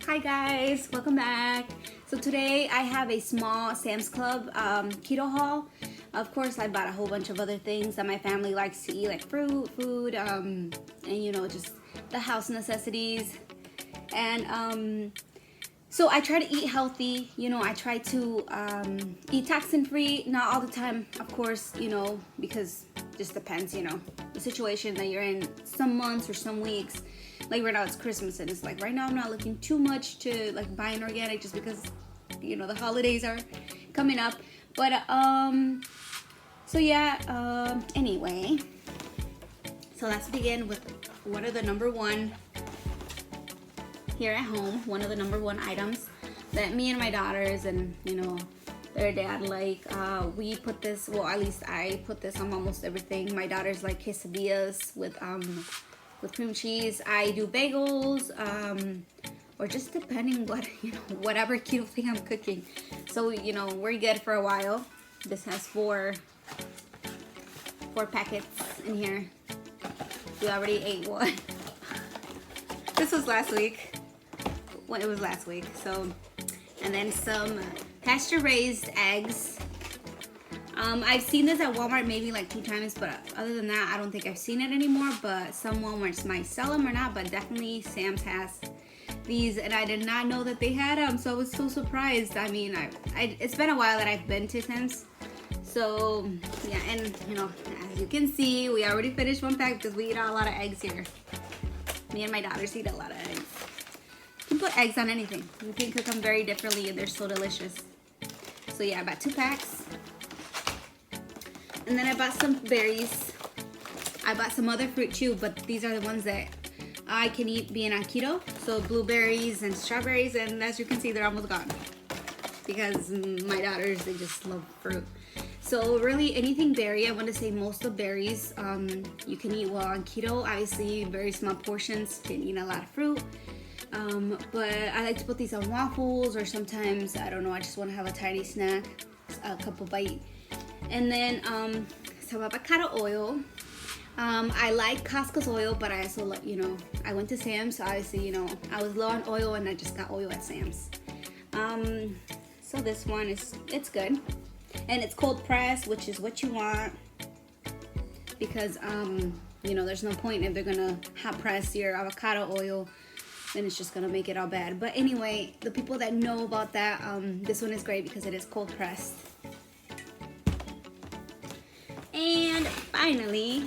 Hi guys, welcome back. So today I have a small Sam's Club keto haul. Of course, I bought a whole bunch of other things that my family likes to eat, like fruit, food, and you know, just the house necessities. And so I try to eat healthy. You know, I try to eat toxin-free, not all the time, of course, you know, because it just depends, you know, the situation that you're in. Some months or some weeks, like right now it's Christmas, and it's like right now I'm not looking too much to like buy an organic just because, you know, the holidays are coming up. But so yeah, anyway, so let's begin with one of the number one here at home, one of the number one items that me and my daughters and, you know, their dad like. We put this, well, at least I put this on almost everything. My daughters like quesadillas with cream cheese. I do bagels, or just depending what, you know, whatever keto thing I'm cooking. So, you know, we're good for a while. This has four packets in here. We already ate one. This was last week. Well, it was last week. So, and then some pasture raised eggs. I've seen this at Walmart maybe like 2 times, but other than that, I don't think I've seen it anymore. But some Walmarts might sell them or not, but definitely Sam's has these, and I did not know that they had them, so I was so surprised. I mean, it's been a while that I've been to Sam's, so yeah. And you know, as you can see, we already finished one pack because we eat a lot of eggs here. Me and my daughters eat a lot of eggs. You can put eggs on anything. You can cook them very differently, and they're so delicious. So yeah, I bought 2 packs. And then I bought some berries. I bought some other fruit too, but these are the ones that I can eat being on keto. So blueberries and strawberries, and as you can see, they're almost gone because my daughters, they just love fruit. So really anything berry, I want to say most of berries you can eat well on keto. Obviously very small portions, you can eat a lot of fruit. But I like to put these on waffles, or sometimes, I don't know, I just want to have a tiny snack, a couple bite. And then some avocado oil. I like Costco's oil, but I also like, you know, I went to Sam's, so obviously, you know, I was low on oil and I just got oil at Sam's. So this one it's good, and it's cold pressed, which is what you want, because you know, there's no point if they're gonna hot press your avocado oil, then it's just gonna make it all bad. But anyway, the people that know about that, this one is great because it is cold pressed. And finally,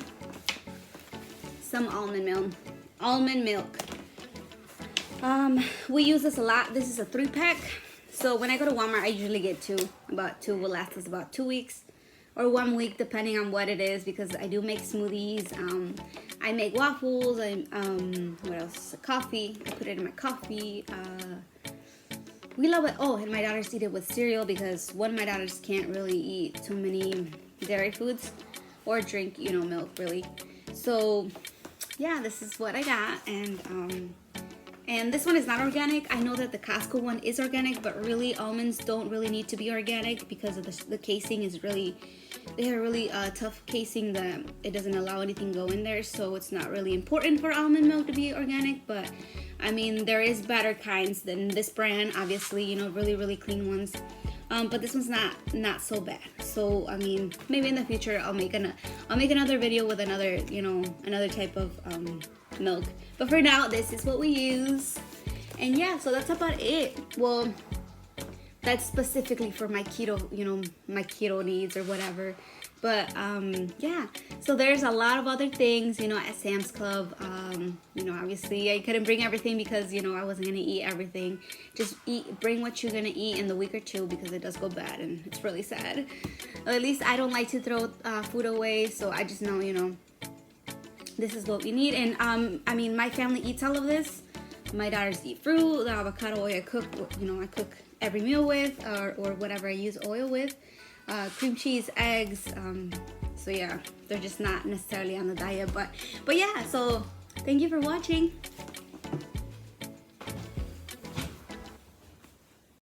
some almond milk. We use this a lot. This is a 3-pack. So when I go to Walmart, I usually get 2. About 2 will last us about 2 weeks or 1 week, depending on what it is, because I do make smoothies. I make waffles. What else? Coffee. I put it in my coffee. We love it. Oh, and my daughters eat it with cereal because one of my daughters can't really eat too many dairy foods or drink, you know, milk really. So yeah, this is what I got. And this one is not organic. I know that the Costco one is organic, but really almonds don't really need to be organic because of the casing is really, they have a really tough casing that it doesn't allow anything go in there, so it's not really important for almond milk to be organic. But I mean, there is better kinds than this brand, obviously, you know, really clean ones. But this one's not so bad. So I mean, maybe in the future I'll make another video with another, you know, another type of milk. But for now, this is what we use. And yeah, so that's about it. Well, that's specifically for my keto, you know, my keto needs or whatever. But yeah, so there's a lot of other things, you know, at Sam's Club. You know, obviously I couldn't bring everything because, you know, I wasn't gonna eat everything. Just bring what you're gonna eat in the week or 2, because it does go bad and it's really sad. Or at least I don't like to throw food away, so I just know, you know, this is what we need. And I mean, my family eats all of this. My daughters eat fruit, the avocado oil I cook, you know, I cook every meal with, or whatever I use oil with. Cream cheese, eggs, so yeah, they're just not necessarily on the diet, but yeah, so thank you for watching.